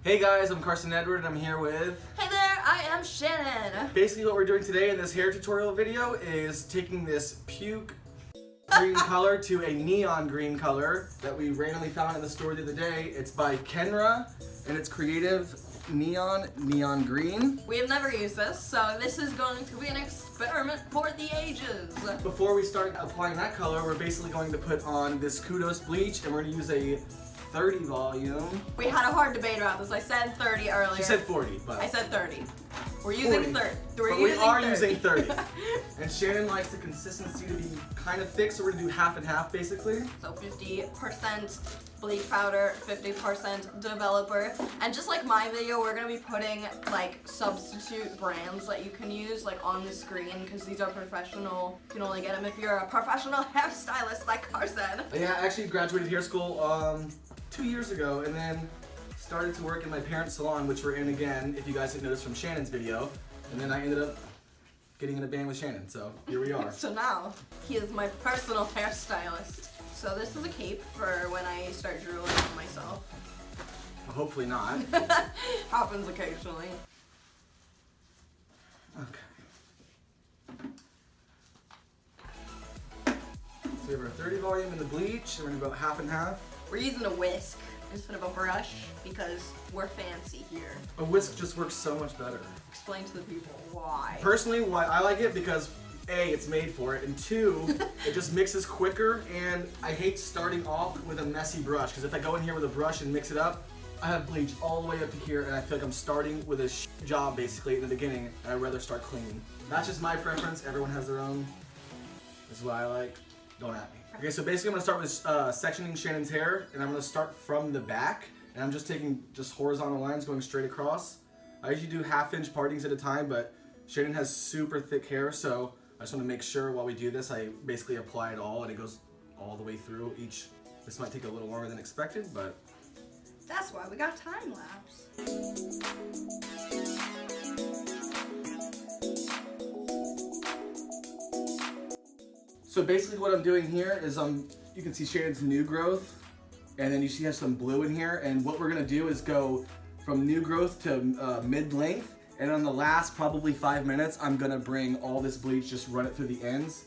Hey guys, I'm Carson Edward and I'm here with... Hey there, I am Shannon. Basically what we're doing today in this hair tutorial video is taking this puke green color to a neon green color that we randomly found in the store the other day. It's by Kenra and it's creative neon green. We have never used this, so this is going to be an experiment for the ages. Before we start applying that color, we're basically going to put on this Kudos bleach and we're going to use a 30 volume. We had a hard debate about this. I said 30 earlier. She said 40, but... I said 30. We're using 30. We are using 30. And Shannon likes the consistency to be kind of thick, so we're going to do half and half basically. So 50% bleach powder, 50% developer. And just like my video, we're going to be putting like substitute brands that you can use like on the screen because these are professional. You can only get them if you're a professional hairstylist like Carson. Yeah, I actually graduated hair school 2 years ago and then started to work in my parents' salon, which we're in again, if you guys didn't notice from Shannon's video. And then I ended up getting in a band with Shannon, so here we are. So now, he is my personal hairstylist. So this is a cape for when I start drooling on myself. Hopefully not. Happens occasionally. Okay. So we have our 30 volume in the bleach, and we're gonna go half and half. We're using a whisk instead of a brush because we're fancy here. A whisk just works so much better. Explain to the people why. Personally, why I like it, because A, it's made for it, and two, it just mixes quicker, and I hate starting off with a messy brush, because if I go in here with a brush and mix it up, I have bleach all the way up to here, and I feel like I'm starting with a job, basically, in the beginning, and I'd rather start clean. That's just my preference. Everyone has their own. This is what I like. Don't at me. Okay, so basically I'm going to start with sectioning Shannon's hair, and I'm going to start from the back, and I'm just taking horizontal lines going straight across. I usually do half-inch partings at a time, but Shannon has super thick hair, so I just want to make sure while we do this, I basically apply it all, and it goes all the way through each. This might take a little longer than expected, but... That's why we got time lapse. So basically what I'm doing here is you can see Shannon's new growth, and then she has some blue in here, and what we're gonna do is go from new growth to mid-length, and on the last probably 5 minutes, I'm gonna bring all this bleach, just run it through the ends.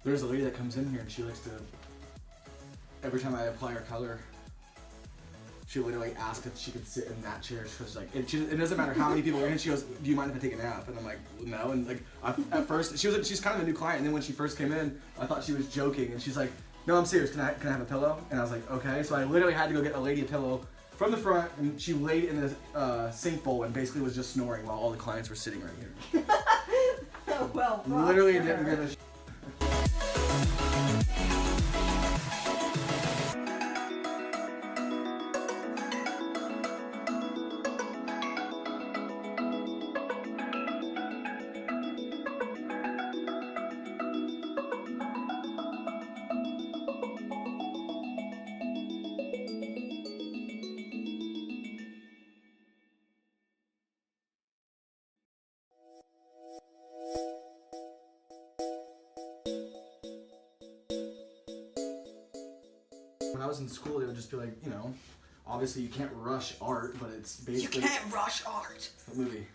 There's a lady that comes in here and she likes to, every time I apply her color, she literally asks if she could sit in that chair. She's like, it doesn't matter how many people are in. She goes, do you mind if I take a nap? And I'm like, no. And like, at first, she's kind of a new client. And then when she first came in, I thought she was joking. And she's like, no, I'm serious. Can I have a pillow? And I was like, okay. So I literally had to go get a lady a pillow from the front, and she laid in the sink bowl and basically was just snoring while all the clients were sitting right here. Well, literally didn't give a shit. When I was in school, they would just be like, you know, obviously you can't rush art, but it's basically... You can't rush art! What movie?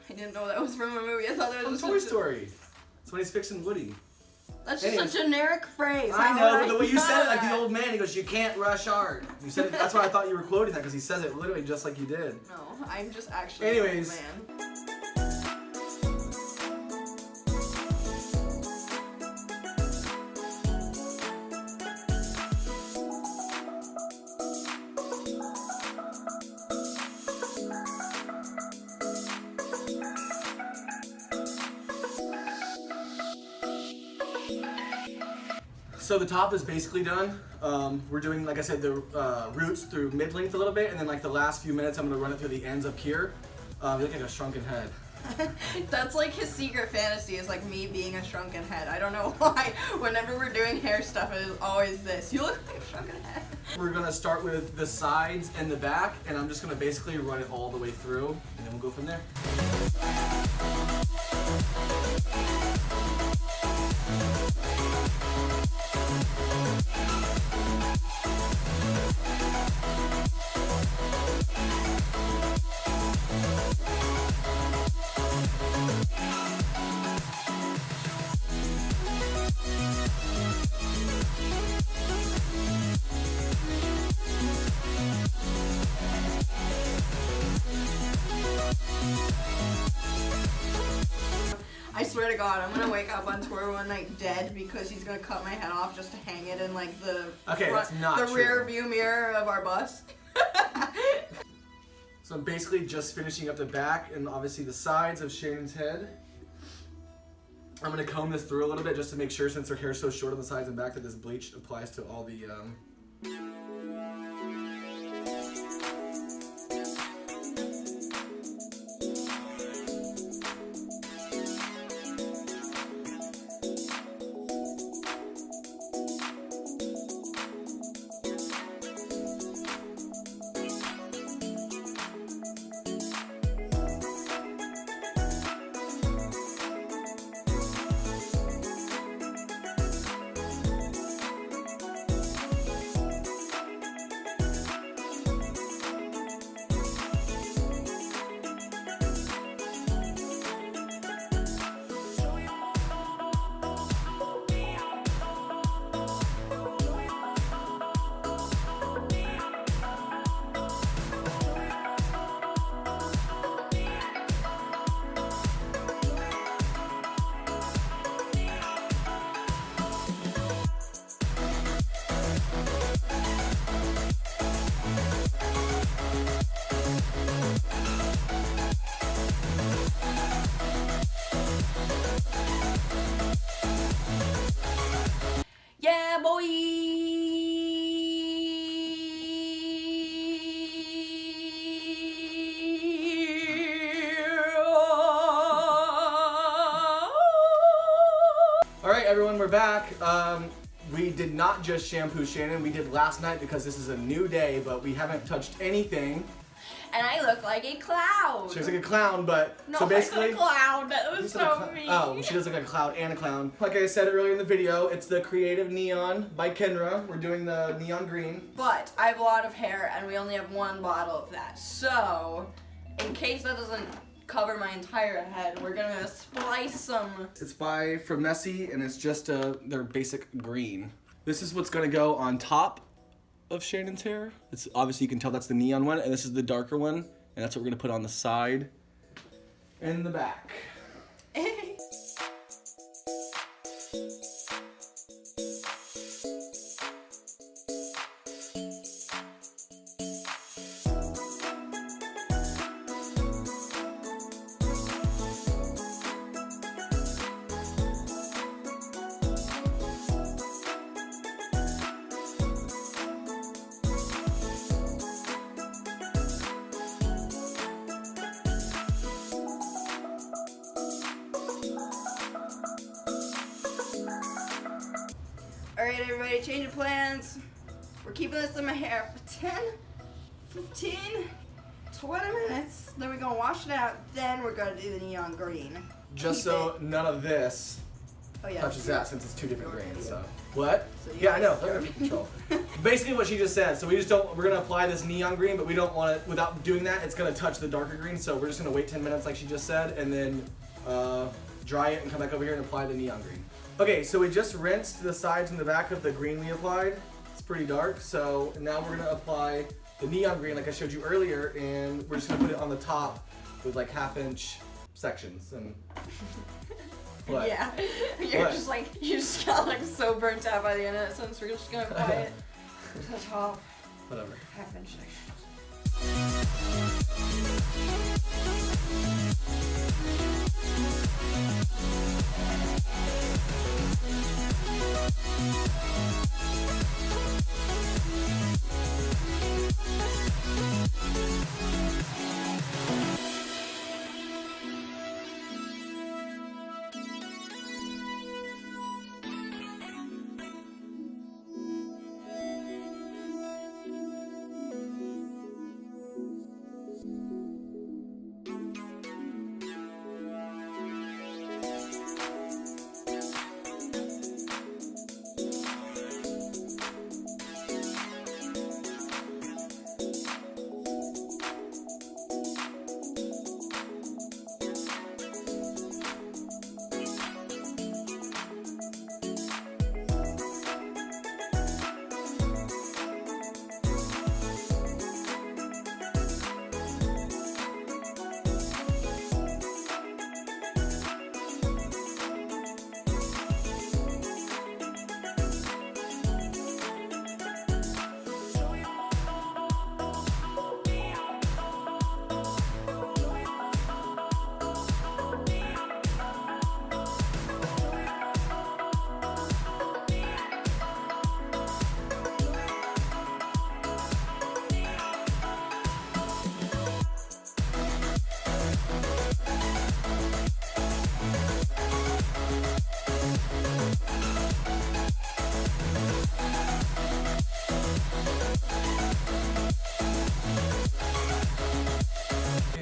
I didn't know that was from a movie. I thought that was Toy Story. That's when he's fixing Woody. That's just a generic phrase. I know, but the way you said it, like the old man, he goes, you can't rush art. You said it, that's why I thought you were quoting that, because he says it literally just like you did. No, I'm just actually Anyways. an old man. So the top is basically done. We're doing, like I said, the roots through mid-length a little bit, and then like the last few minutes I'm gonna run it through the ends up here. You look like a shrunken head. That's like his secret fantasy, is like me being a shrunken head. I don't know why. Whenever we're doing hair stuff, it is always this. You look like a shrunken head. We're gonna start with the sides and the back, and I'm just gonna basically run it all the way through, and then we'll go from there. I swear to God, I'm gonna wake up on tour one night dead because he's gonna cut my head off just to hang it in like the that's not the true. rear view mirror of our bus. So I'm basically just finishing up the back and obviously the sides of Shannon's head. I'm gonna comb this through a little bit just to make sure, since her hair's so short on the sides and back, that this bleach applies to all the Yeah, boy. All right, everyone, we're back. We did not just shampoo Shannon. We did last night because this is a new day, but we haven't touched anything. And I look like a clown. She looks like a clown, but No, so basically. I look like a clown. That was Looks like a so cl- mean. Oh, she does look like a cloud and a clown. Like I said earlier in the video, it's the Creative Neon by Kendra. We're doing the neon green. But I have a lot of hair, and we only have one bottle of that. So, in case that doesn't cover my entire head, we're gonna splice some. It's by From Messy, and it's just their basic green. This is what's gonna go on top of Shannon's hair. It's obviously, you can tell that's the neon one, and this is the darker one, and that's what we're gonna put on the side and the back. Alright, everybody, change of plans. We're keeping this in my hair for 10, 15, 20 minutes. Then we're gonna wash it out. Then we're gonna do the neon green. Just Keep so it. none of this Oh, yeah. touches that, since it's two different grains. So what? So you Yeah, I know. guys- Let me control. Basically, what she just said. So we just don't. We're gonna apply this neon green, but we don't want it. Without doing that, it's gonna touch the darker green. So we're just gonna wait 10 minutes, like she just said, and then dry it and come back over here and apply the neon green. Okay, so we just rinsed the sides and the back of the green we applied. It's pretty dark. So now we're gonna apply the neon green, like I showed you earlier, and we're just gonna put it on the top with like 1/2-inch sections and. What? Yeah, you're What? just like, you just got like so burnt out by the end of it, since we're just gonna apply it to the top. Whatever. 1/2-inch sections.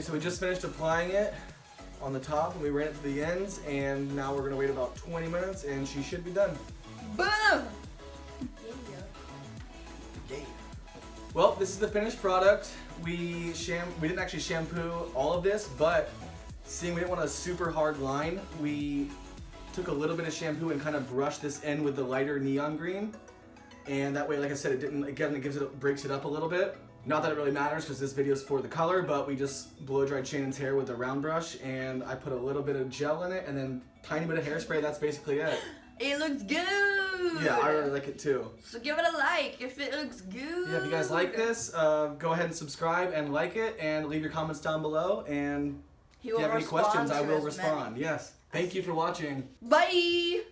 So we just finished applying it on the top and we ran it to the ends, and now we're gonna wait about 20 minutes and she should be done. Boom! Yay. Well, this is the finished product. We didn't actually shampoo all of this, but seeing we didn't want a super hard line, we took a little bit of shampoo and kind of brushed this end with the lighter neon green. And that way, like I said, it breaks it up a little bit. Not that it really matters because this video is for the color, but we just blow dried Shannon's hair with a round brush, and I put a little bit of gel in it and then tiny bit of hairspray. That's basically it. It looks good! Yeah, I really like it too. So give it a like if it looks good. Yeah, if you guys like this, go ahead and subscribe and like it, and leave your comments down below. And if you have any questions, I will respond. Yes. Thank you for watching. Bye!